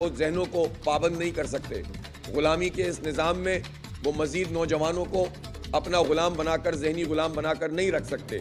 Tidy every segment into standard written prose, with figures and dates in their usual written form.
وہ ذہنوں کو پابند نہیں کر سکتے۔ غلامی کے اس نظام میں وہ مزید نوجوانوں کو اپنا غلام بنا کر، ذہنی غلام بنا کر نہیں رکھ سکتے۔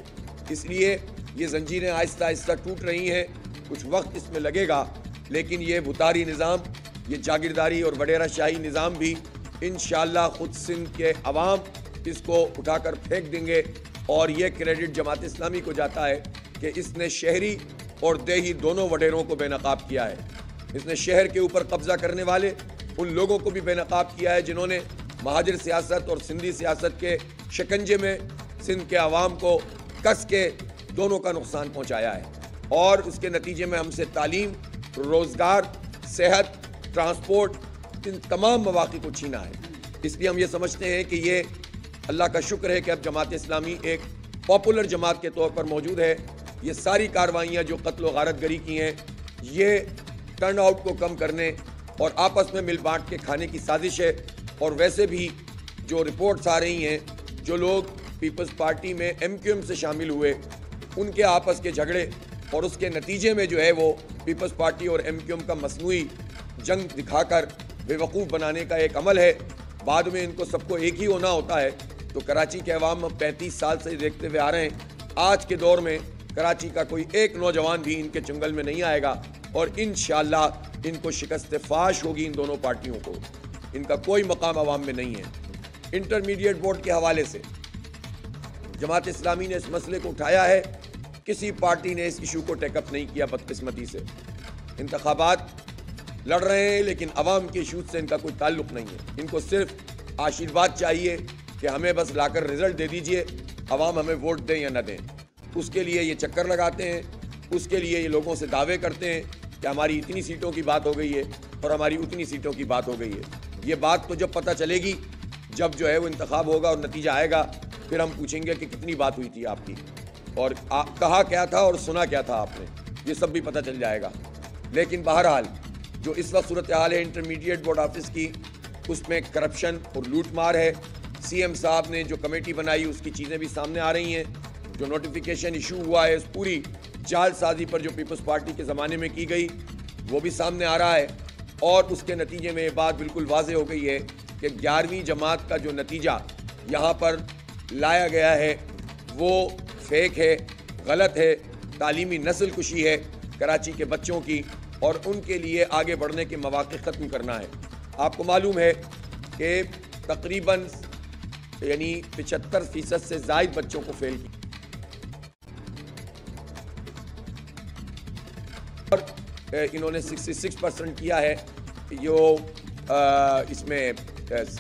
اس لیے یہ زنجیریں آہستہ آہستہ ٹوٹ رہی ہیں، کچھ وقت اس میں لگے گا، لیکن یہ بھوتاری نظام، یہ جاگیرداری اور وڈیرہ شاہی نظام بھی انشاءاللہ خود سندھ کے عوام اس کو اٹھا کر پھینک دیں گے۔ اور یہ کریڈٹ جماعت اسلامی کو جاتا ہے کہ اس نے شہری اور دیہی دونوں وڈیروں کو بے نقاب کیا ہے۔ اس نے شہر کے اوپر قبضہ کرنے والے ان لوگوں کو بھی بے نقاب کیا ہے جنہوں نے مہاجر سیاست اور سندھی سیاست کے شکنجے میں سندھ کے عوام کو کس کے دونوں کا نقصان پہنچایا ہے، اور اس کے نتیجے میں ہم سے تعلیم، روزگار، صحت، ٹرانسپورٹ، ان تمام مواقع کو چھینا ہے۔ اس لیے ہم یہ سمجھتے ہیں کہ یہ اللہ کا شکر ہے کہ اب جماعت اسلامی ایک پاپولر جماعت کے طور پر موجود ہے۔ یہ ساری کاروائیاں جو قتل و غارت گری کی ہیں، یہ ٹرن آؤٹ کو کم کرنے اور آپس میں مل بانٹ کے کھانے کی سازش ہے۔ اور ویسے بھی جو رپورٹس آ رہی ہیں، جو لوگ پیپلز پارٹی میں MQM سے شامل ہوئے، ان کے آپس کے جھگڑے اور اس کے نتیجے میں جو ہے وہ پیپلز پارٹی اور MQM کا مصنوعی جنگ دکھا کر بے وقوف بنانے کا ایک عمل ہے۔ بعد میں ان کو سب کو ایک ہی ہونا ہوتا ہے۔ تو کراچی کے عوام 35 سال سے دیکھتے ہوئے آ رہے ہیں، آج کے دور میں کراچی کا کوئی ایک نوجوان بھی ان کے چنگل میں نہیں آئے گا، اور انشاءاللہ ان کو شکست فاش ہوگی۔ ان دونوں پارٹیوں کو ان کا کوئی مقام عوام میں نہیں ہے۔ انٹرمیڈیٹ بورڈ کے حوالے سے جماعت اسلامی نے اس مسئلے کو اٹھایا ہے، کسی پارٹی نے اس ایشو کو ٹیک اپ نہیں کیا بدقسمتی سے۔ انتخابات لڑ رہے ہیں لیکن عوام کے ایشوز سے ان کا کوئی تعلق نہیں ہے۔ ان کو صرف آشیرواد چاہیے کہ ہمیں بس لا کر رزلٹ دے دیجئے، عوام ہمیں ووٹ دیں یا نہ دیں۔ اس کے لیے یہ چکر لگاتے ہیں، اس کے لیے یہ لوگوں سے دعوے کرتے ہیں کہ ہماری اتنی سیٹوں کی بات ہو گئی ہے اور ہماری اتنی سیٹوں کی بات ہو گئی ہے۔ یہ بات تو جب پتہ چلے گی، جب جو ہے وہ انتخاب ہوگا اور نتیجہ آئے گا، پھر ہم پوچھیں گے کہ کتنی بات ہوئی تھی آپ کی، اور کہا کیا تھا اور سنا کیا تھا آپ نے، یہ سب بھی پتہ چل جائے گا۔ لیکن بہرحال جو اس وقت صورتحال ہے انٹرمیڈیٹ بورڈ آفس کی، اس میں کرپشن اور لوٹ مار ہے۔ CM صاحب نے جو کمیٹی بنائی اس کی چیزیں بھی سامنے آ رہی ہیں۔ جو نوٹیفیکیشن ایشو ہوا ہے اس پوری جال سازی پر جو پیپلز پارٹی کے زمانے میں کی گئی، وہ بھی سامنے آ رہا ہے، اور اس کے نتیجے میں یہ بات بالکل واضح ہو گئی ہے کہ 11ویں جماعت کا جو نتیجہ یہاں پر لایا گیا ہے وہ فیک ہے، غلط ہے، تعلیمی نسل کشی ہے کراچی کے بچوں کی، اور ان کے لیے آگے بڑھنے کے مواقع ختم کرنا ہے۔ آپ کو معلوم ہے کہ تقریباً 75% سے زائد بچوں کو فیل کیا، اور انہوں نے 66% کیا ہے جو اس میں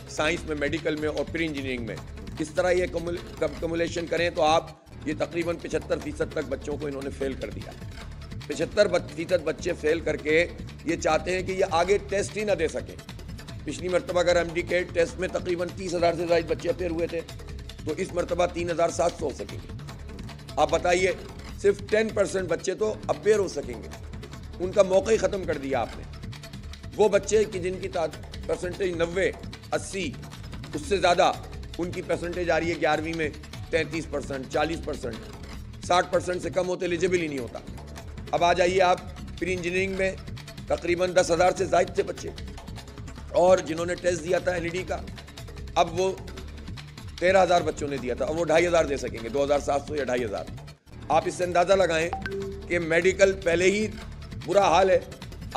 سائنس میں، میڈیکل میں اور پری انجینئرنگ میں۔ اس طرح یہ کمولیشن کریں تو آپ یہ تقریباً 75% تک بچوں کو انہوں نے فیل کر دیا۔ 75% بچے فیل کر کے یہ چاہتے ہیں کہ یہ آگے ٹیسٹ ہی نہ دے سکیں۔ پچھلی مرتبہ اگر MD کے ٹیسٹ میں تقریباً 30,000 سے زائد بچے اپیئر ہوئے تھے، تو اس مرتبہ 3,700 ہو سکیں گے۔ آپ بتائیے، صرف 10% بچے تو اپیئر ہو سکیں گے، ان کا موقع ہی ختم کر دیا آپ نے۔ وہ بچے کہ جن کی پرسنٹیج 90، 80، اس سے زیادہ، ان کی پرسنٹیج آ رہی ہے 11ویں میں 33%، 40%، 60% سے کم ہوتے ایلیجیبل ہی نہیں ہوتا۔ اب آ جائیے آپ پری انجینئرنگ میں تقریباً 10,000 سے زائد تھے بچے، اور جنہوں نے ٹیسٹ دیا تھا LED کا، اب وہ 13,000 بچوں نے دیا تھا، اور وہ 2,500 دے سکیں گے، 2,700 یا 2,500۔ آپ اس سے اندازہ لگائیں کہ میڈیکل پہلے ہی برا حال ہے،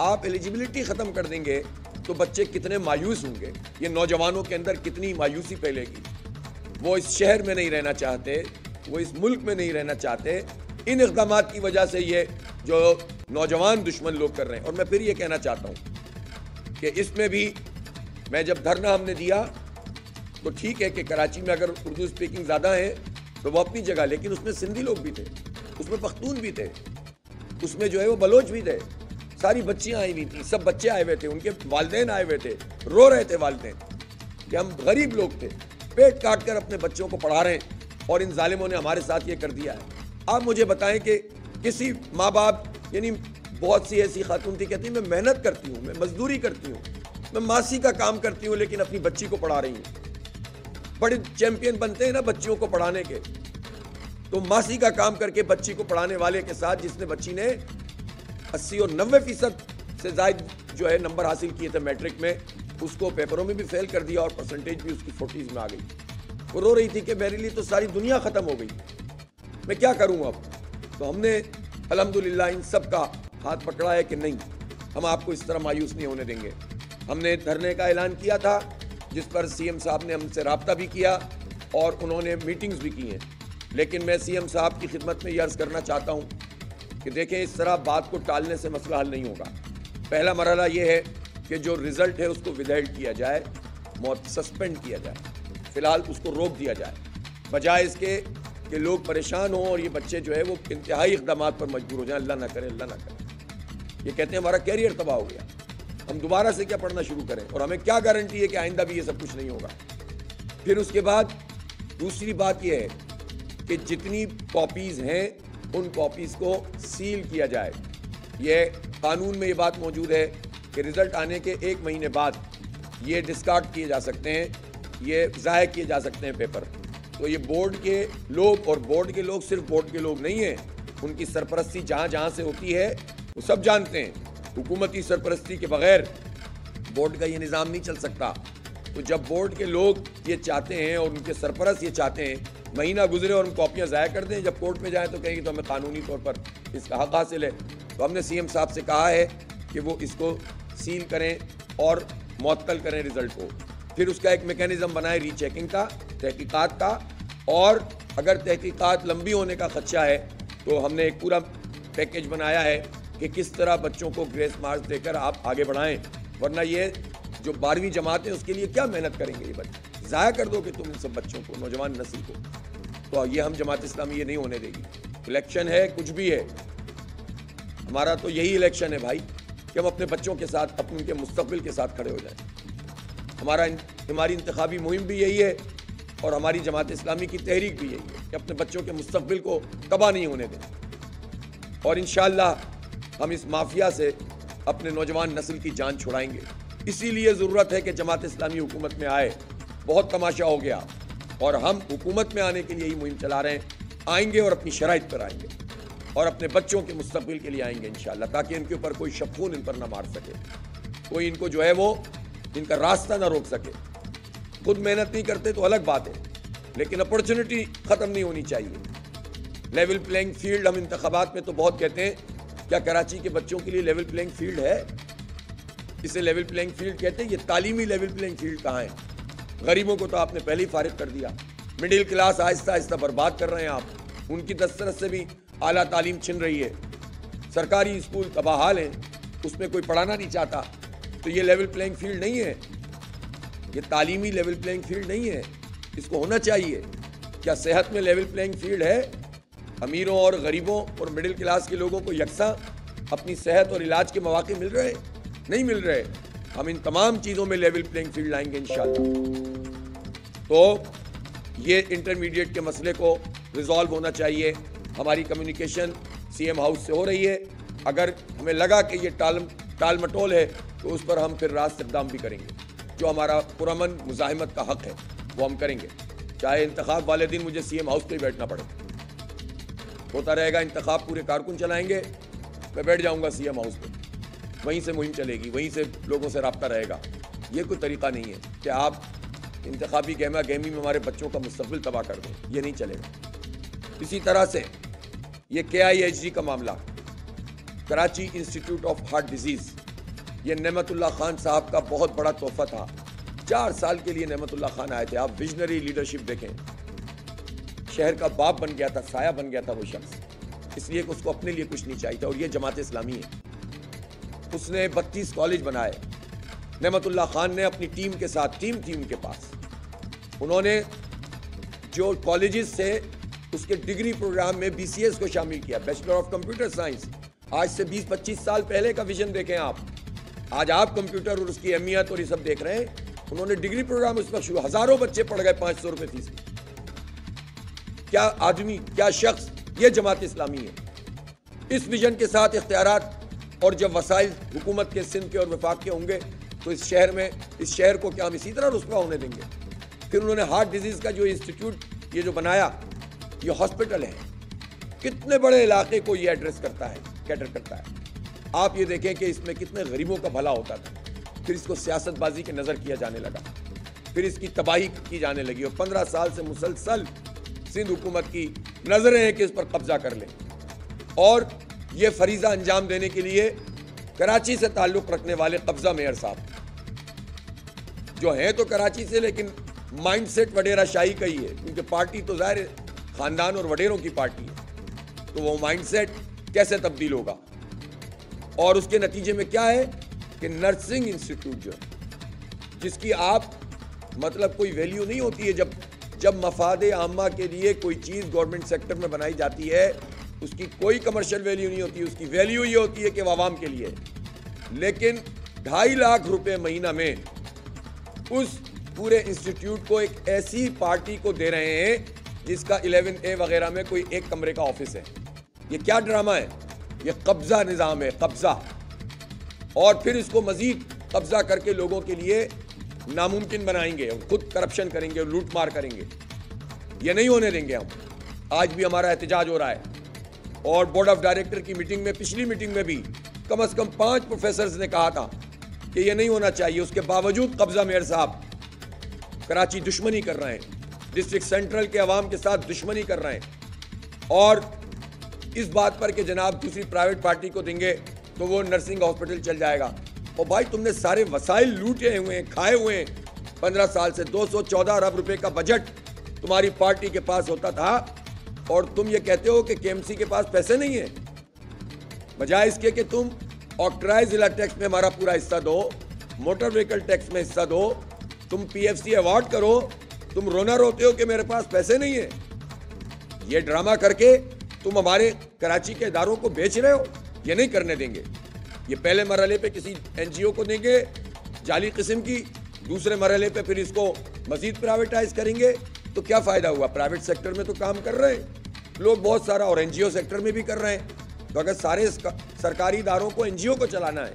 آپ ایلیجیبلٹی ختم کر دیں گے تو بچے کتنے مایوس ہوں گے، یہ نوجوانوں کے اندر کتنی مایوسی پھیلے گی۔ وہ اس شہر میں نہیں رہنا چاہتے، وہ اس ملک میں نہیں رہنا چاہتے۔ ان اقدامات کی وجہ سے یہ جو نوجوان دشمن لوگ کر رہے ہیں۔ اور میں پھر یہ کہنا چاہتا ہوں کہ اس میں بھی میں جب دھرنا ہم نے دیا تو ٹھیک ہے کہ کراچی میں اگر اردو اسپیکنگ زیادہ ہیں تو وہ اپنی جگہ، لیکن اس میں سندھی لوگ بھی تھے، اس میں پختون بھی تھے، اس میں جو ہے وہ بلوچ بھی تھے، ساری بچیاں آئی ہوئی تھیں، سب بچے آئے ہوئے تھے، ان کے والدین آئے ہوئے تھے، رو رہے تھے والدین کہ ہم غریب لوگ تھے، پیٹ کاٹ کر اپنے بچوں کو پڑھا رہے ہیں، اور ان ظالموں نے ہمارے ساتھ یہ کر دیا ہے۔ آپ مجھے بتائیں کہ کسی ماں باپ، یعنی بہت سی ایسی خاتون تھی کہتی ہیں میں محنت کرتی ہوں، میں مزدوری کرتی ہوں، میں ماسی کا کام کرتی ہوں، لیکن اپنی بچی کو پڑھا رہی ہوں۔ بڑے چیمپئن بنتے ہیں نا بچیوں کو پڑھانے کے، تو ماسی کا کام کر کے بچی کو پڑھانے والے کے ساتھ جس نے بچی نے 80 اور 90% سے زائد جو ہے نمبر حاصل کیے تھے میٹرک میں اس کو پیپروں میں بھی فیل کر دیا اور پرسنٹیج بھی اس کی 40s میں آ گئی. وہ رو رہی تھی کہ میرے لیے تو ساری دنیا ختم ہو گئی, میں کیا کروں اب. تو ہم نے الحمدللہ ان سب کا ہاتھ پکڑا ہے کہ نہیں, ہم آپ کو اس طرح مایوس نہیں ہونے دیں گے. ہم نے دھرنے کا اعلان کیا تھا جس پر سی ایم صاحب نے ہم سے رابطہ بھی کیا اور انہوں نے میٹنگز بھی کی ہیں, لیکن میں سی ایم صاحب کی خدمت میں یہ عرض کرنا چاہتا ہوں کہ دیکھیں اس طرح بات کو ٹالنے سے مسئلہ حل نہیں ہوگا. پہلا مرحلہ یہ ہے کہ جو رزلٹ ہے اس کو ودہیلڈ کیا جائے, سسپینڈ کیا جائے, فی الحال اس کو روک دیا جائے, بجائے اس کے کہ لوگ پریشان ہوں اور یہ بچے جو ہے وہ انتہائی اقدامات پر مجبور ہو جائیں. اللہ نہ کرے, اللہ نہ کرے. یہ کہتے ہیں ہمارا کیریئر تباہ ہو گیا, ہم دوبارہ سے کیا پڑھنا شروع کریں, اور ہمیں کیا گارنٹی ہے کہ آئندہ بھی یہ سب کچھ نہیں ہوگا. پھر اس کے بعد دوسری بات یہ ہے کہ جتنی کاپیز ہیں ان کاپیز کو سیل کیا جائے. یہ قانون میں یہ بات موجود ہے کہ رزلٹ آنے کے 1 مہینے بعد یہ ڈسکارڈ کیے جا سکتے ہیں, یہ ضائع کیے جا سکتے ہیں پیپر. تو یہ بورڈ کے لوگ, اور بورڈ کے لوگ صرف بورڈ کے لوگ نہیں ہیں, ان کی سرپرستی جہاں جہاں سے ہوتی ہے وہ سب جانتے ہیں. حکومتی سرپرستی کے بغیر بورڈ کا یہ نظام نہیں چل سکتا. تو جب بورڈ کے لوگ یہ چاہتے ہیں اور ان کے سرپرست یہ چاہتے ہیں مہینہ گزرے اور ہم کاپیاں ضائع کر دیں, جب کورٹ میں جائیں تو کہیں گے تو ہمیں قانونی طور پر اس کا حق حاصل ہے. تو ہم نے سی ایم صاحب سے کہا ہے کہ وہ اس کو سیل کریں اور معطل کریں رزلٹ کو. پھر اس کا ایک میکینزم بنائے ری چیکنگ کا, تحقیقات کا, اور اگر تحقیقات لمبی ہونے کا خدشہ ہے تو ہم نے ایک پورا پیکیج بنایا ہے کہ کس طرح بچوں کو گریس مارکس دے کر آپ آگے بڑھائیں. ورنہ یہ جو 12ویں جماعت ہے اس کے لیے کیا محنت کریں گے یہ بچے, ضائع کر دو کہ تم ان سب بچوں کو, نوجوان نسل کو. تو یہ ہم جماعت اسلامی یہ نہیں ہونے دے گی. الیکشن ہے, کچھ بھی ہے, ہمارا تو یہی الیکشن ہے بھائی کہ ہم اپنے بچوں کے ساتھ, اپنے کے مستقبل کے ساتھ کھڑے ہو جائیں. ہماری انتخابی مہم بھی یہی ہے اور ہماری جماعت اسلامی کی تحریک بھی یہی ہے کہ اپنے بچوں کے مستقبل کو تباہ نہیں ہونے دیں. اور انشاءاللہ ہم اس مافیا سے اپنے نوجوان نسل کی جان چھڑائیں گے. اسی لیے ضرورت ہے کہ جماعت اسلامی حکومت میں آئے. بہت تماشا ہو گیا اور ہم حکومت میں آنے کے لیے ہی مہم چلا رہے ہیں. آئیں گے اور اپنی شرائط پر آئیں گے اور اپنے بچوں کے مستقبل کے لیے آئیں گے انشاءاللہ, تاکہ ان کے اوپر کوئی شبخون ان پر نہ مار سکے, کوئی ان کو جو ہے وہ ان کا راستہ نہ روک سکے. خود محنت نہیں کرتے تو الگ بات ہے, لیکن اپرچونٹی ختم نہیں ہونی چاہیے. لیول پلینگ فیلڈ ہم انتخابات میں تو بہت کہتے ہیں, کیا کراچی کے بچوں کے لیے لیول پلینگ فیلڈ ہے؟ اسے لیول پلینگ فیلڈ کہتے ہیں. یہ تعلیمی لیول پلینگ فیلڈ کہاں ہے؟ غریبوں کو تو آپ نے پہلے ہی فارغ کر دیا. مڈل کلاس آہستہ آہستہ برباد کر رہے ہیں آپ, ان کی دسترس سے بھی اعلیٰ تعلیم چھن رہی ہے. سرکاری اسکول تباہ حال ہیں, اس میں کوئی پڑھانا نہیں چاہتا. تو یہ لیول پلینگ فیلڈ نہیں ہے, یہ تعلیمی لیول پلینگ فیلڈ نہیں ہے. اس کو ہونا چاہیے. کیا صحت میں لیول پلینگ فیلڈ ہے؟ امیروں اور غریبوں اور مڈل کلاس کے لوگوں کو یکساں اپنی صحت اور علاج کے مواقع مل رہے؟ نہیں مل رہے. ہم ان تمام چیزوں میں لیول پلینگ فیلڈ لائیں گے انشاءاللہ. تو یہ انٹرمیڈیٹ کے مسئلے کو ریزالو ہونا چاہیے. ہماری کمیونیکیشن سی ایم ہاؤس سے ہو رہی ہے. اگر ہمیں لگا کہ یہ ٹال مٹول ہے تو اس پر ہم پھر راست اقدام بھی کریں گے. جو ہمارا پرامن مزاحمت کا حق ہے وہ ہم کریں گے, چاہے انتخاب والے دن مجھے سی ایم ہاؤس پہ ہی بیٹھنا پڑے. ہوتا رہے گا انتخاب, پورے کارکن چلائیں گے, میں بیٹھ جاؤں گا سی ایم ہاؤس پہ, وہیں سے مہم چلے گی, وہیں سے لوگوں سے رابطہ رہے گا. یہ کوئی طریقہ نہیں ہے کہ آپ انتخابی گہما گہمی میں ہمارے بچوں کا مستقبل تباہ کر دیں. یہ نہیں چلے گا. اسی طرح سے یہ KIHD کا معاملہ, Karachi institute of heart disease, یہ نعمت اللہ خان صاحب کا بہت بڑا تحفہ تھا. 4 سال کے لیے نعمت اللہ خان آئے تھے. آپ ویژنری لیڈرشپ دیکھیں, شہر کا باپ بن گیا تھا, سایہ بن گیا تھا وہ شخص, اس لیے کہ اس کو اپنے لیے کچھ نہیں چاہیے تھا. اور یہ جماعت اسلامی ہے. اس نے 32 کالج بنائے. نعمت اللہ خان نے اپنی ٹیم کے ساتھ, ٹیم تھی ان کے پاس, انہوں نے جو کالجز سے اس کے ڈگری پروگرام میں BCS کو شامل کیا, بیچلر آف کمپیوٹر سائنس. آج سے 20-25 سال پہلے کا ویژن دیکھیں آپ. آج آپ کمپیوٹر اور اس کی اہمیت اور یہ سب دیکھ رہے ہیں. انہوں نے ڈگری پروگرام اس وقت شروع, ہزاروں بچے پڑھ گئے 500 روپے فیس. کیا آدمی, کیا شخص, یہ جماعت اسلامی ہے. اس ویژن کے ساتھ اختیارات اور جب وسائل حکومت کے, سندھ کے اور وفاق کے ہوں گے تو اس شہر کو کیا ہم اسی طرح رسوا ہونے دیں گے؟ پھر انہوں نے ہارٹ ڈیزیز کا جو انسٹیٹیوٹ یہ جو بنایا, یہ ہاسپٹل ہے. کتنے بڑے علاقے کو یہ ایڈریس کرتا ہے, کیٹر کرتا ہے. آپ یہ دیکھیں کہ اس میں کتنے غریبوں کا بھلا ہوتا تھا، پھر اس کو سیاست بازی کے نظر کیا جانے لگا، پھر اس کی تباہی کی جانے لگی، اور 15 سال سے مسلسل سندھ حکومت کی نظریں ہیں کہ اس پر قبضہ کر لیں، اور یہ فریضہ انجام دینے کے لیے کراچی سے تعلق رکھنے والے قبضہ میئر صاحب جو ہیں تو کراچی سے، لیکن مائنڈ سیٹ وڈیرا شاہی کا ہی ہے، کیونکہ پارٹی تو ظاہر خاندان اور وڈیروں کی پارٹی ہے، تو وہ مائنڈ سیٹ کیسے تبدیل ہوگا؟ اور اس کے نتیجے میں کیا ہے کہ نرسنگ انسٹیٹیوٹ جو ہے، جس کی آپ مطلب کوئی ویلیو نہیں ہوتی ہے، جب مفاد عامہ کے لیے کوئی چیز گورنمنٹ سیکٹر میں بنائی جاتی ہے اس کی کوئی کمرشل ویلیو نہیں ہوتی، اس کی ویلیو یہ ہوتی ہے کہ وہ عوام کے لیے ہے، لیکن 2.5 لاکھ روپے مہینہ میں اس پورے انسٹیٹیوٹ کو ایک ایسی پارٹی کو دے رہے ہیں جس کا 11A وغیرہ میں کوئی ایک کمرے کا آفس ہے۔ یہ کیا ڈرامہ ہے؟ یہ قبضہ نظام ہے، قبضہ، اور پھر اس کو مزید قبضہ کر کے لوگوں کے لیے ناممکن بنائیں گے، خود کرپشن کریں گے، لوٹ مار کریں گے۔ یہ نہیں ہونے دیں گے ہم۔ آج بھی ہمارا احتجاج ہو رہا ہے، اور بورڈ آف ڈائریکٹر کی میٹنگ میں، پچھلی میٹنگ میں بھی کم از کم 5 پروفیسرز نے کہا تھا کہ یہ نہیں ہونا چاہیے، اس کے باوجود قبضہ میئر صاحب کراچی دشمنی کر رہے ہیں، ڈسٹرکٹ سینٹرل کے عوام کے ساتھ دشمنی کر رہے ہیں، اور اس بات پر کہ جناب دوسری پرائیویٹ پارٹی کو دیں گے تو وہ نرسنگ ہاسپٹل چل جائے گا۔ اور بھائی تم نے سارے وسائل لوٹے ہوئے ہیں، کھائے ہوئے ہیں، 15 سال سے 214 ارب روپے کا بجٹ تمہاری پارٹی کے پاس ہوتا تھا، اور تم یہ کہتے ہو کہ KMC کے پاس پیسے نہیں ہیں، بجائے اس کے کہ تم آکٹرائز ضلع ٹیکس میں ہمارا پورا حصہ دو، موٹر وہیکل ٹیکس میں حصہ دو، تم PFC ایوارڈ کرو، تم رونا روتے ہو کہ میرے پاس پیسے نہیں ہیں۔ یہ ڈرامہ کر کے تم ہمارے کراچی کے اداروں کو بیچ رہے ہو، یہ نہیں کرنے دیں گے۔ یہ پہلے مرحلے پہ کسی NGO کو دیں گے جعلی قسم کی، دوسرے مرحلے پہ پھر اس کو مزید پرائیویٹائز کریں گے، تو کیا فائدہ ہوا؟ پرائیویٹ سیکٹر میں تو کام کر رہے ہیں لوگ بہت سارا، اور NGO سیکٹر میں بھی کر رہے ہیں، تو اگر سارے سرکاری اداروں کو NGO کو چلانا ہے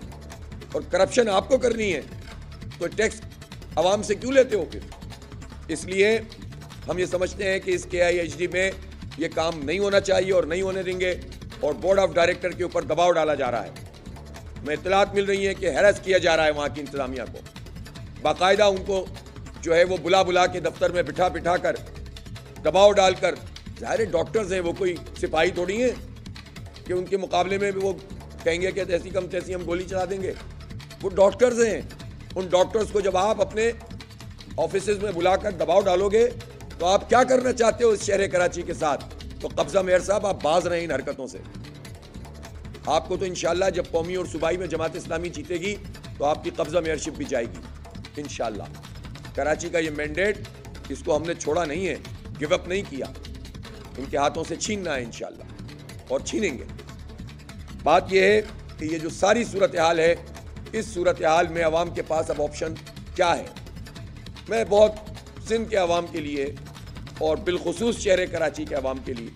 اور کرپشن آپ کو کرنی ہے تو ٹیکس عوام سے کیوں لیتے ہو پھر؟ اس لیے ہم یہ سمجھتے ہیں کہ اس KIHD میں یہ کام نہیں ہونا چاہیے اور نہیں ہونے دیں گے، اور بورڈ آف ڈائریکٹر کے اوپر دباؤ ڈالا جا رہا ہے۔ میں اطلاعات مل رہی ہیں کہ ہیرس کیا جا رہا ہے وہاں کی انتظامیہ کو، باقاعدہ ان کو جو ہے وہ بلا کے دفتر میں بٹھا کر دباؤ ڈال کر، ظاہر ڈاکٹرز ہیں، وہ کوئی سپاہی تھوڑی ہیں کہ ان کے مقابلے میں بھی وہ کہیں گے کہ تیسی کم تیسی ہم گولی چلا دیں گے، وہ ڈاکٹرز ہیں۔ ان ڈاکٹرز کو جب آپ اپنے آفیسز میں بلا کر دباؤ ڈالو گے تو آپ کیا کرنا چاہتے ہو اس شہر کراچی کے ساتھ؟ تو قبضہ میئر صاحب آپ باز رہے ہیں ان حرکتوں سے۔ آپ کو تو انشاءاللہ جب قومی اور صوبائی میں جماعت اسلامی جیتے گی تو آپ کی قبضہ میئرشپ بھی جائے گی انشاءاللہ۔ کراچی کا یہ مینڈیٹ، اس کو ہم نے چھوڑا نہیں ہے، گیو اپ نہیں کیا، ان کے ہاتھوں سے چھیننا ہے انشاءاللہ، اور چھینیں گے۔ بات یہ ہے کہ یہ جو ساری صورتحال ہے، اس صورتحال میں عوام کے پاس اب آپشن کیا ہے؟ میں بہت سندھ کے عوام کے لیے اور بالخصوص شہر کراچی کے عوام کے لیے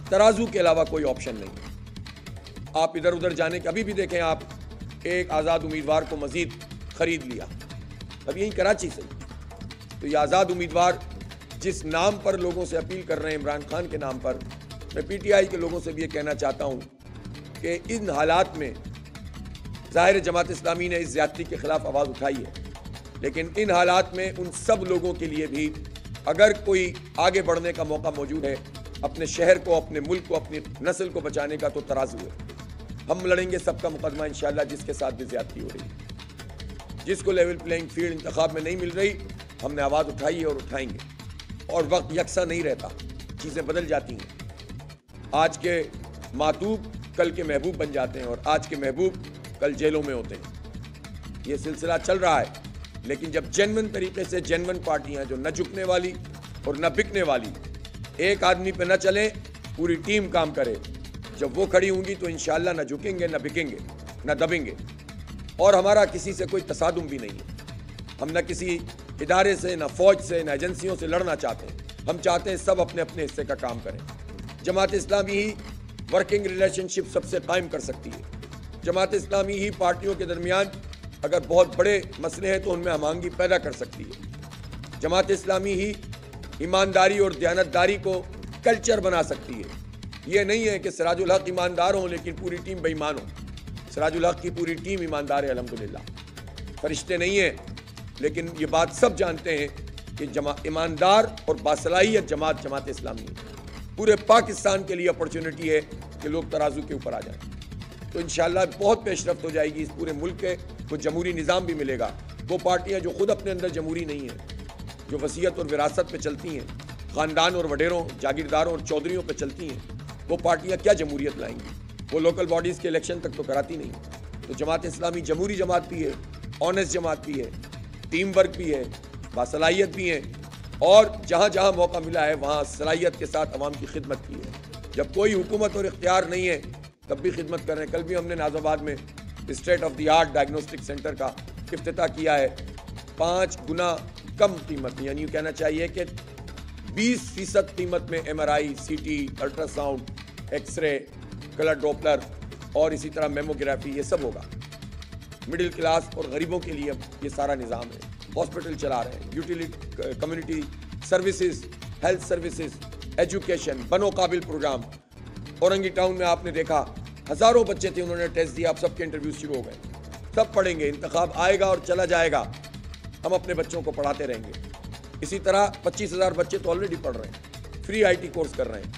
ترازو کے علاوہ کوئی آپشن نہیں ہے۔ آپ ادھر ادھر جانے کے، ابھی بھی دیکھیں آپ، ایک آزاد امیدوار کو مزید خرید لیا، اب یہیں کراچی سے، تو یہ آزاد امیدوار جس نام پر لوگوں سے اپیل کر رہے ہیں، عمران خان کے نام پر، میں PTI کے لوگوں سے بھی یہ کہنا چاہتا ہوں کہ ان حالات میں ظاہر جماعت اسلامی نے اس زیادتی کے خلاف آواز اٹھائی ہے، لیکن ان حالات میں ان سب لوگوں کے لیے بھی اگر کوئی آگے بڑھنے کا موقع موجود ہے، اپنے شہر کو، اپنے ملک کو، اپنی نسل کو بچانے کا، تو ترازو ہے۔ ہم لڑیں گے سب کا مقدمہ انشاءاللہ جس کے ساتھ بھی زیادتی ہو رہی ہے، جس کو لیول پلینگ فیلڈ انتخاب میں نہیں مل رہی، ہم نے آواز اٹھائی ہے اور اٹھائیں گے۔ اور وقت یکساں نہیں رہتا، چیزیں بدل جاتی ہیں، آج کے معتوب کل کے محبوب بن جاتے ہیں، اور آج کے محبوب کل جیلوں میں ہوتے ہیں۔ یہ سلسلہ چل رہا ہے، لیکن جب جینون طریقے سے جینون پارٹیاں جو نہ جھکنے والی اور نہ بکنے والی، ایک آدمی پہ نہ چلیں، پوری ٹیم کام کرے، جب وہ کھڑی ہوں گی تو انشاءاللہ نہ جھکیں گے، نہ بکیں گے، نہ دبیں گے۔ اور ہمارا کسی سے کوئی تصادم بھی نہیں ہے، ہم نہ کسی ادارے سے، نہ فوج سے، نہ ایجنسیوں سے لڑنا چاہتے ہیں، ہم چاہتے ہیں سب اپنے اپنے حصے کا کام کریں۔ جماعت اسلامی ہی ورکنگ ریلیشن شپ سب سے قائم کر سکتی ہے، جماعت اسلامی ہی پارٹیوں کے درمیان اگر بہت بڑے مسئلے ہیں تو ان میں ہم آہنگی پیدا کر سکتی ہے، جماعت اسلامی ہی ایمانداری اور دیانتداری کو کلچر بنا سکتی ہے۔ یہ نہیں ہے کہ سراج الحق ایماندار ہوں لیکن پوری ٹیم بے ایمان ہو، سراج الحق کی پوری ٹیم ایماندار ہے الحمدللہ، فرشتے نہیں ہیں، لیکن یہ بات سب جانتے ہیں کہ ایماندار اور باصلاحیت جماعت اسلامی ہے۔ پورے پاکستان کے لیے اپرچونٹی ہے کہ لوگ ترازو کے اوپر آ جائیں، تو انشاءاللہ بہت پیش رفت ہو جائے گی اس پورے ملک کے، کو جمہوری نظام بھی ملے گا۔ وہ پارٹیاں جو خود اپنے اندر جمہوری نہیں ہیں، جو وصیت اور وراثت پہ چلتی ہیں، خاندان اور وڈیروں، جاگیرداروں اور چودھریوں پہ چلتی ہیں، وہ پارٹیاں کیا جمہوریت لائیں گی؟ وہ لوکل باڈیز کے الیکشن تک تو کراتی نہیں۔ تو جماعت اسلامی جمہوری جماعت بھی ہے، آنیسٹ جماعت بھی ہے، ٹیم ورک بھی ہے، باصلاحیت بھی ہے، اور جہاں جہاں موقع ملا ہے وہاں صلاحیت کے ساتھ عوام کی خدمت کی ہے۔ جب کوئی حکومت اور اختیار نہیں ہے تب بھی خدمت کر رہے ہیں۔ کل بھی ہم نے ناز آباد میں state of the art diagnostic centre کا افتتاح کیا ہے، 5 گنا کم قیمت، یعنی یہ کہنا چاہیے کہ 20% قیمت میں M R I, C T, ultrasound, X ray, colour Doppler اور اسی طرح میموگرافی، یہ سب ہوگا۔ مڈل کلاس اور غریبوں کے لیے یہ سارا نظام ہے۔ ہاسپٹل چلا رہے ہیں، utility community services, health services, education, بنو قابل پروگرام۔ اورنگی ٹاؤن میں آپ نے دیکھا ہزاروں بچے تھے، انہوں نے ٹیسٹ دیا، اب سب کے انٹرویوز شروع ہو گئے، سب پڑھیں گے، انتخاب آئے گا اور چلا جائے گا، ہم اپنے بچوں کو پڑھاتے رہیں گے۔ اسی طرح 25,000 بچے تو آلریڈی پڑھ رہے ہیں، فری آئی ٹی کورس کر رہے ہیں،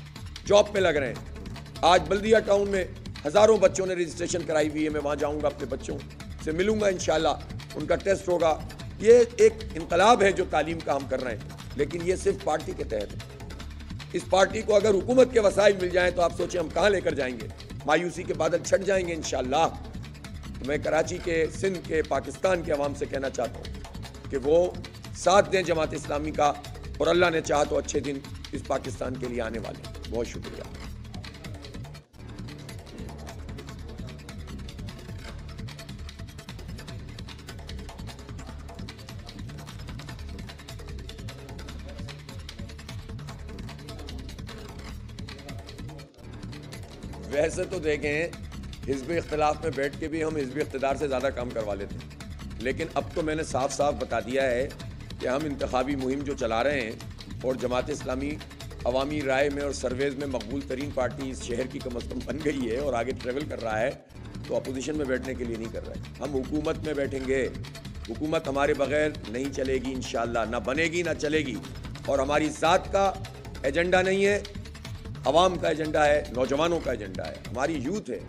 جاب پہ لگ رہے ہیں۔ آج بلدیہ ٹاؤن میں ہزاروں بچوں نے رجسٹریشن کرائی ہوئی ہے، میں وہاں جاؤں گا، اپنے بچوں سے ملوں گا انشاءاللہ، ان کا ٹیسٹ ہوگا۔ یہ ایک انقلاب ہے جو تعلیم کا ہم کر رہے ہیں، لیکن یہ صرف پارٹی کے تحت ہے۔ اس پارٹی کو اگر حکومت کے وسائل مل جائیں تو آپ سوچیں ہم کہاں لے کر جائیں گے؟ مایوسی کے بادل چھٹ جائیں گے انشاءاللہ۔ میں کراچی کے، سندھ کے، پاکستان کے عوام سے کہنا چاہتا ہوں کہ وہ ساتھ دیں جماعت اسلامی کا، اور اللہ نے چاہا تو اچھے دن اس پاکستان کے لیے آنے والے ہیں۔ بہت شکریہ۔ ویسے تو دیکھیں حزب اختلاف میں بیٹھ کے بھی ہم حزب اقتدار سے زیادہ کام کروا لیتے ہیں، لیکن اب تو میں نے صاف صاف بتا دیا ہے کہ ہم انتخابی مہم جو چلا رہے ہیں، اور جماعت اسلامی عوامی رائے میں اور سرویز میں مقبول ترین پارٹی اس شہر کی کم از کم بن گئی ہے اور آگے ٹریول کر رہا ہے، تو اپوزیشن میں بیٹھنے کے لیے نہیں کر رہے، ہم حکومت میں بیٹھیں گے۔ حکومت ہمارے بغیر نہیں چلے گی انشاءاللہ، نہ بنے گی نہ چلے گی، اور ہماری ذات کا ایجنڈا نہیں ہے، عوام کا ایجنڈا ہے، نوجوانوں کا ایجنڈا ہے، ہماری یوتھ ہے۔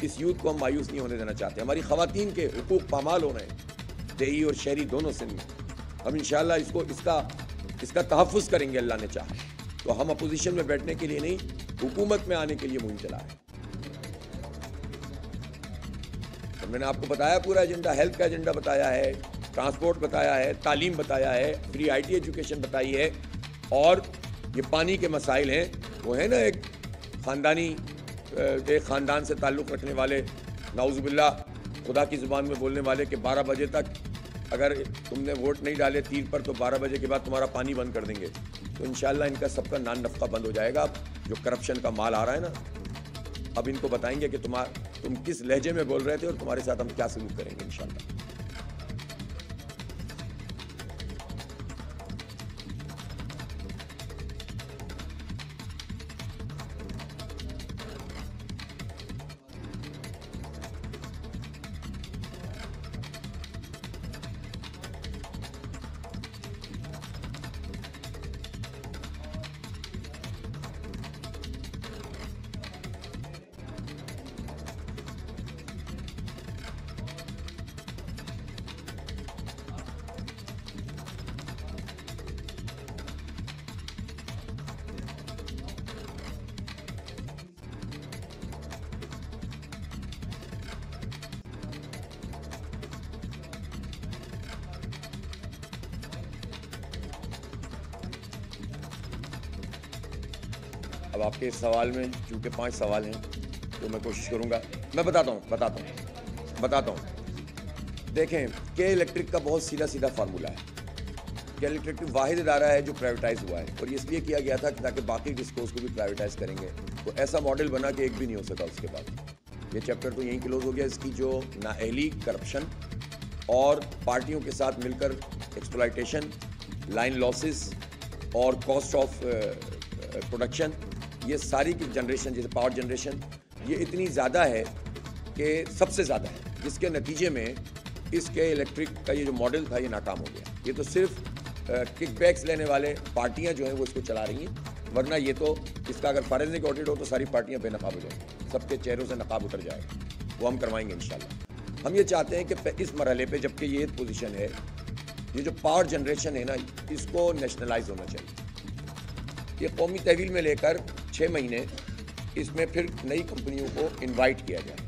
اس یوتھ کو ہم مایوس نہیں ہونے دینا چاہتے۔ ہماری خواتین کے حقوق پامال ہو رہے ہیں، دیہی اور شہری دونوں سندھ میں۔ ہم انشاءاللہ اس کا تحفظ کریں گے، اللہ نے چاہا تو۔ ہم اپوزیشن میں بیٹھنے کے لیے نہیں، حکومت میں آنے کے لیے مہم چلا رہے ہیں۔ تو میں نے آپ کو بتایا پورا ایجنڈا، ہیلتھ کا ایجنڈا بتایا ہے، ٹرانسپورٹ بتایا ہے، تعلیم بتایا ہے، فری آئی ٹی ایجوکیشن بتائی ہے، اور یہ پانی کے مسائل ہیں، وہ ہے نا ایک خاندان سے تعلق رکھنے والے، نعوذ باللہ خدا کی زبان میں بولنے والے، کہ 12 بجے تک اگر تم نے ووٹ نہیں ڈالے تیر پر تو 12 بجے کے بعد تمہارا پانی بند کر دیں گے۔ تو انشاءاللہ ان کا سب کا نان نفقہ بند ہو جائے گا۔ اب جو کرپشن کا مال آ رہا ہے نا، اب ان کو بتائیں گے کہ تم کس لہجے میں بول رہے تھے اور تمہارے ساتھ ہم کیا سلوک کریں گے انشاءاللہ۔ اب آپ کے اس سوال میں چونکہ 5 سوال ہیں تو میں کوشش کروں گا، میں بتاتا ہوں۔ دیکھیں کے الیکٹرک کا بہت سیدھا فارمولہ ہے۔ کے الیکٹرک واحد ادارہ ہے جو پرائیویٹائز ہوا ہے، اور یہ اس لیے کیا گیا تھا کہ تاکہ باقی ڈسکوز کو بھی پرائیویٹائز کریں گے، تو ایسا ماڈل بنا کہ ایک بھی نہیں ہو سکا اس کے بعد۔ یہ چیپٹر تو یہیں کلوز ہو گیا۔ اس کی جو نااہلی، کرپشن اور پارٹیوں کے ساتھ مل کر ایکسپلائٹیشن، لائن لاسز اور کاسٹ آف پروڈکشن، یہ ساری کی جنریشن، جیسے پاور جنریشن، یہ اتنی زیادہ ہے کہ سب سے زیادہ ہے، جس کے نتیجے میں اس کے الیکٹرک کا یہ جو ماڈل تھا یہ ناکام ہو گیا. یہ تو صرف کک بیکس لینے والے پارٹیاں جو ہیں وہ اس کو چلا رہی ہیں، ورنہ یہ تو اس کا اگر فارنسک آڈٹ ہو تو ساری پارٹیاں بے نقاب ہو جائیں گی، سب کے چہروں سے نقاب اتر جائے گا. وہ ہم کروائیں گے انشاءاللہ. ہم یہ چاہتے ہیں کہ اس مرحلے پہ جبکہ یہ پوزیشن ہے، یہ جو پاور جنریشن ہے نا، اس کو نیشنلائز ہونا چاہیے. یہ قومی تحویل میں لے کر 6 مہینے اس میں پھر نئی کمپنیوں کو انوائٹ کیا جائے.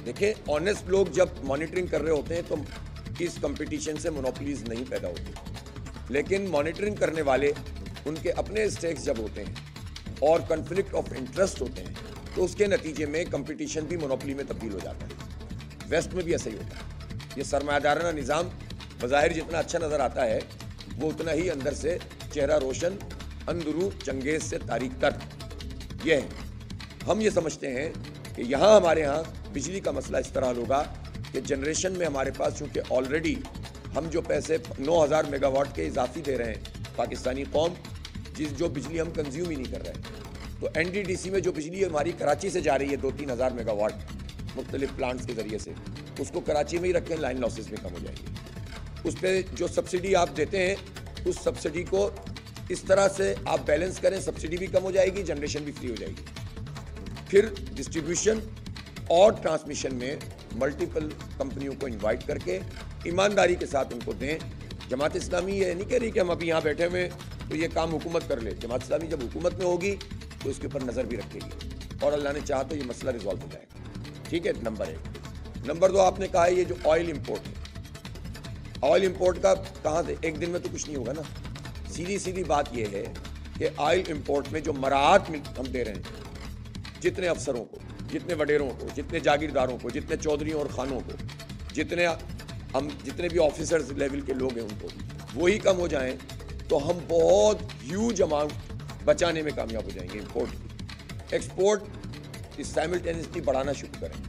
دیکھیں آنیسٹ لوگ جب مانیٹرنگ کر رہے ہوتے ہیں تو اس کمپٹیشن سے مونوپولیز نہیں پیدا ہوتی، لیکن مانیٹرنگ کرنے والے ان کے اپنے اسٹیکس جب ہوتے ہیں اور کنفلکٹ آف انٹرسٹ ہوتے ہیں تو اس کے نتیجے میں کمپٹیشن بھی مونوپولی میں تبدیل ہو جاتا ہے. ویسٹ میں بھی ایسا ہی ہوتا ہے. یہ سرمایہ دارانہ نظام بظاہر جتنا اچھا نظر آتا ہے وہ اتنا ہی اندر سے چہرہ روشن، اندرو چنگیز سے تاریک تر. یہ ہے ہم یہ سمجھتے ہیں کہ یہاں ہمارے ہاں بجلی کا مسئلہ اس طرح ہوگا کہ جنریشن میں ہمارے پاس چونکہ آلریڈی ہم جو پیسے 9000 میگا واٹ کے اضافی دے رہے ہیں پاکستانی قوم، جو بجلی ہم کنزیوم ہی نہیں کر رہے، تو این ڈی ڈی سی میں جو بجلی ہماری کراچی سے جا رہی ہے 2-3 ہزار میگا واٹ مختلف پلانٹس کے ذریعے سے، اس کو کراچی میں ہی رکھیں، لائن لاسز میں کم ہو جائے گی. اس پہ جو سبسڈی آپ دیتے ہیں اس سبسڈی کو اس طرح سے آپ بیلنس کریں، سبسڈی بھی کم ہو جائے گی، جنریشن بھی فری ہو جائے گی. پھر ڈسٹریبیوشن اور ٹرانسمیشن میں ملٹیپل کمپنیوں کو انوائٹ کر کے ایمانداری کے ساتھ ان کو دیں. جماعت اسلامی یہ نہیں کہہ رہی کہ ہم ابھی یہاں بیٹھے ہوئے تو یہ کام حکومت کر لے. جماعت اسلامی جب حکومت میں ہوگی تو اس کے اوپر نظر بھی رکھے گی اور اللہ نے چاہا تو یہ مسئلہ ریزالو ہو جائے گا. ٹھیک ہے، نمبر 1. نمبر 2 آپ نے کہا یہ جو آئل امپورٹ ہے، آئل امپورٹ کا کہاں سے ایک دن میں تو کچھ نہیں ہوگا نا. سیدھی بات یہ ہے کہ آئل امپورٹ میں جو مراعات ہم دے رہے ہیں، جتنے افسروں کو، جتنے وڈیروں کو، جتنے جاگیرداروں کو، جتنے چودھریوں اور خانوں کو، جتنے بھی آفیسرز لیول کے لوگ ہیں ان کو، وہی کم ہو جائیں تو ہم بہت ہیوج اماؤنٹ بچانے میں کامیاب ہو جائیں گے. امپورٹ کی ایکسپورٹ سائملٹینیسلی بڑھانا شروع کریں.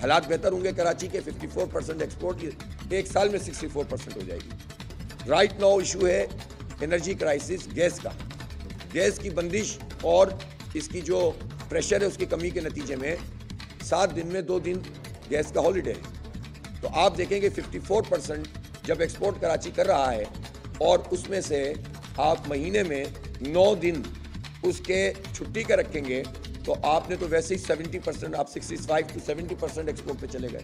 حالات بہتر ہوں گے. کراچی کے 54% ایکسپورٹ ایک سال میں 64% ہو جائے گی. رائٹ ناؤ ایشو ہے انرجی کرائسس گیس کا. گیس کی بندش اور اس کی جو پریشر ہے اس کی کمی کے نتیجے میں 7 دن میں 2 دن گیس کا ہالیڈے ہے. تو آپ دیکھیں گے 54% جب ایکسپورٹ کراچی کر رہا ہے اور اس میں سے آپ مہینے میں 9 دن اس کے چھٹی کا رکھیں گے تو آپ نے تو ویسے ہی 70%، آپ 65 to 70% ایکسپورٹ پہ چلے گئے.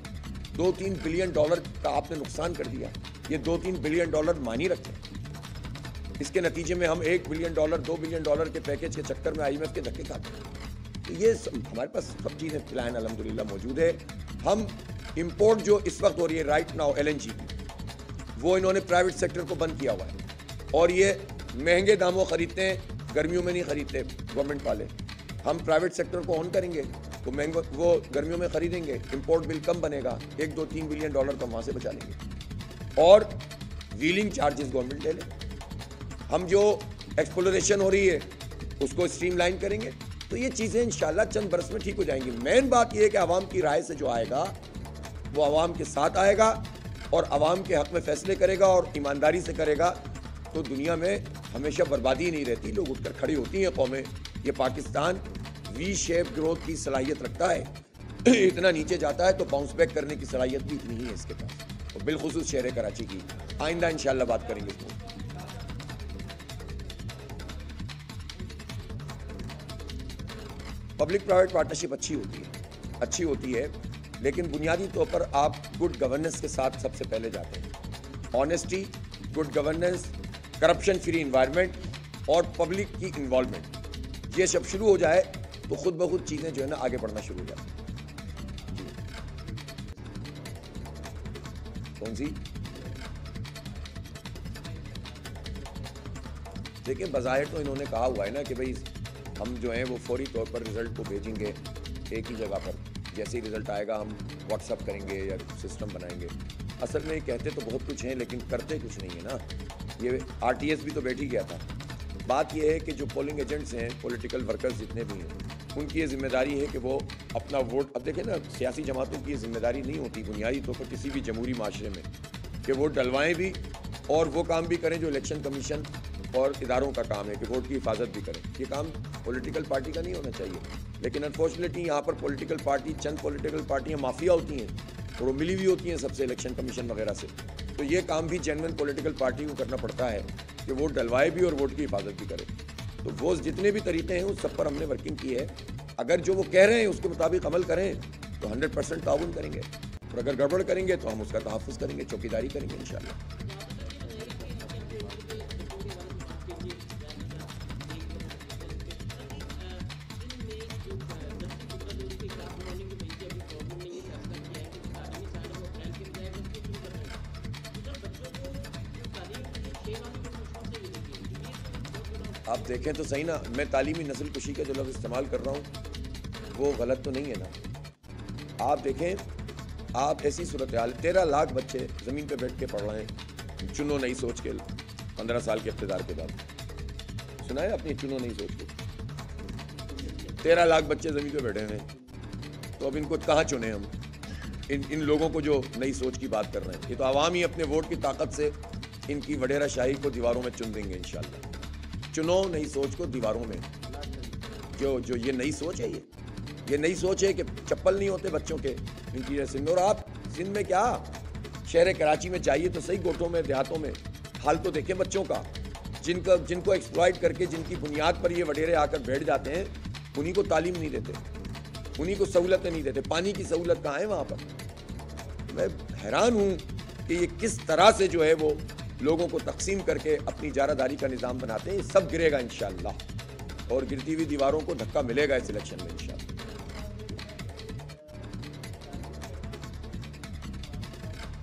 $2-3 بلین کا آپ نے نقصان کر دیا. یہ $2-3 بلین مانی رکھتے ہیں. اس کے نتیجے میں ہم $1 بلین $2 بلین کے پیکج کے چکر میں IMF کے دھکے کھاتے ہیں. تو یہ ہمارے پاس سب چیزیں پلان الحمدللہ موجود ہے. ہم امپورٹ جو اس وقت ہو رہی ہے رائٹ ناؤ LNG کی، وہ انہوں نے پرائیویٹ سیکٹر کو بند کیا ہوا ہے اور یہ مہنگے داموں خریدتے ہیں، گرمیوں میں نہیں خریدتے گورنمنٹ والے. ہم پرائیویٹ سیکٹر کو آن کریں گے تو وہ گرمیوں میں خریدیں گے، امپورٹ بل کم بنے گا، $1-2-3 بلین تو وہاں سے بچا لیں گے. اور ویلنگ چارجز گورنمنٹ لے لیں. ہم جو ایکسپلوریشن ہو رہی ہے اس کو اسٹریم لائن کریں گے. تو یہ چیزیں انشاءاللہ چند برس میں ٹھیک ہو جائیں گی. مین بات یہ ہے کہ عوام کی رائے سے جو آئے گا وہ عوام کے ساتھ آئے گا اور عوام کے حق میں فیصلے کرے گا اور ایمانداری سے کرے گا. تو دنیا میں ہمیشہ بربادی نہیں رہتی، لوگ اٹھ کر کھڑی ہوتی ہیں قومیں. یہ پاکستان وی شیپ گروتھ کی صلاحیت رکھتا ہے. اتنا نیچے جاتا ہے تو باؤنس بیک کرنے کی صلاحیت بھی اتنی ہی ہے اس کے پاس، اور بالخصوص شہر کراچی کی. آئندہ انشاءاللہ بات کریں گے اس کو. پبلک پرائیویٹ پارٹنرشپ اچھی ہوتی ہے لیکن بنیادی طور پر آپ گڈ گورننس کے ساتھ سب سے پہلے جاتے ہیں. Honesty, good governance, corruption free environment اور پبلک کی انوالومنٹ، یہ سب شروع ہو جائے تو خود بخود چیزیں جو ہے نا آگے بڑھنا شروع ہو جاتی ہیں. کون سی؟ دیکھیں بظاہر تو انہوں نے کہا ہوا ہے نا کہ بھئی ہم جو ہیں وہ فوری طور پر رزلٹ کو بھیجیں گے ایک ہی جگہ پر، جیسے ہی رزلٹ آئے گا ہم واٹس اپ کریں گے یا سسٹم بنائیں گے. اصل میں کہتے تو بہت کچھ ہیں لیکن کرتے کچھ نہیں ہے نا. یہ RTS بھی تو بیٹھ ہی گیا تھا. بات یہ ہے کہ جو پولنگ ایجنٹس ہیں، پولیٹیکل ورکرز جتنے بھی ہیں، ان کی یہ ذمہ داری ہے کہ وہ اپنا ووٹ، اب دیکھیں نا سیاسی جماعتوں کی یہ ذمہ داری نہیں ہوتی بنیادی طور پر کسی بھی جمہوری معاشرے میں کہ ووٹ ڈلوائیں بھی اور وہ کام بھی کریں جو الیکشن کمیشن اور اداروں کا کام ہے کہ ووٹ کی حفاظت بھی کریں. یہ کام پولیٹیکل پارٹی کا نہیں ہونا چاہیے. لیکن انفارچونیٹلی یہاں پر پولیٹیکل پارٹی, چند پولیٹیکل پارٹیاں مافیا ہوتی ہیں اور وہ ملی ہوئی ہوتی ہیں سب سے, الیکشن کمیشن وغیرہ سے. تو یہ کام بھی جینوئن پولیٹیکل پارٹی کو کرنا پڑتا ہے کہ ووٹ ڈلوائے بھی اور ووٹ کی حفاظت بھی کرے. تو وہ جتنے بھی طریقے ہیں اس سب پر ہم نے ورکنگ کی ہے. اگر جو وہ کہہ رہے ہیں اس کے مطابق عمل کریں تو 100% تعاون کریں گے, اور اگر گڑبڑ کریں گے تو ہم اس کا تحفظ کریں گے, چوکیداری کریں گے انشاءاللہ. آپ دیکھیں تو صحیح نا, میں تعلیمی نسل کشی کا جو لفظ استعمال کر رہا ہوں وہ غلط تو نہیں ہے نا. آپ دیکھیں, آپ ایسی صورتحال 13 لاکھ بچے زمین پہ بیٹھ کے پڑھ رہے ہیں, چنو نئی سوچ کے 15 سال کے اقتدار کے بعد. سنا ہے اپنی چنو نئی سوچ کے 13 لاکھ بچے زمین پہ بیٹھے ہوئے ہیں. تو اب ان کو کہاں چنیں ہم, ان لوگوں کو جو نئی سوچ کی بات کر رہے ہیں. یہ تو عوام ہی اپنے ووٹ کی طاقت سے ان کی وڈیرہ شاہی کو دیواروں میں چن دیں گے انشاءاللہ. چنو نئی سوچ کو دیواروں میں. جو یہ نئی سوچ ہے, یہ نئی سوچ ہے کہ چپل نہیں ہوتے بچوں کے انٹیریئر سندھ. اور آپ سندھ میں کیا, شہر کراچی میں جائیے تو صحیح, گوٹھوں میں, دیہاتوں میں حال تو دیکھیں بچوں کا, جن کو ایکسپلائٹ کر کے, جن کی بنیاد پر یہ وڈیرے آ کر بیٹھ جاتے ہیں, انہی کو تعلیم نہیں دیتے, انہی کو سہولتیں نہیں دیتے. پانی کی سہولت کہاں ہے وہاں پر؟ میں حیران ہوں کہ یہ کس طرح سے جو ہے وہ لوگوں کو تقسیم کر کے اپنی جارہ داری کا نظام بناتے ہیں. یہ سب گرے گا انشاءاللہ, اور گرتی ہوئی دیواروں کو دھکا ملے گا اس الیکشن میں انشاءاللہ.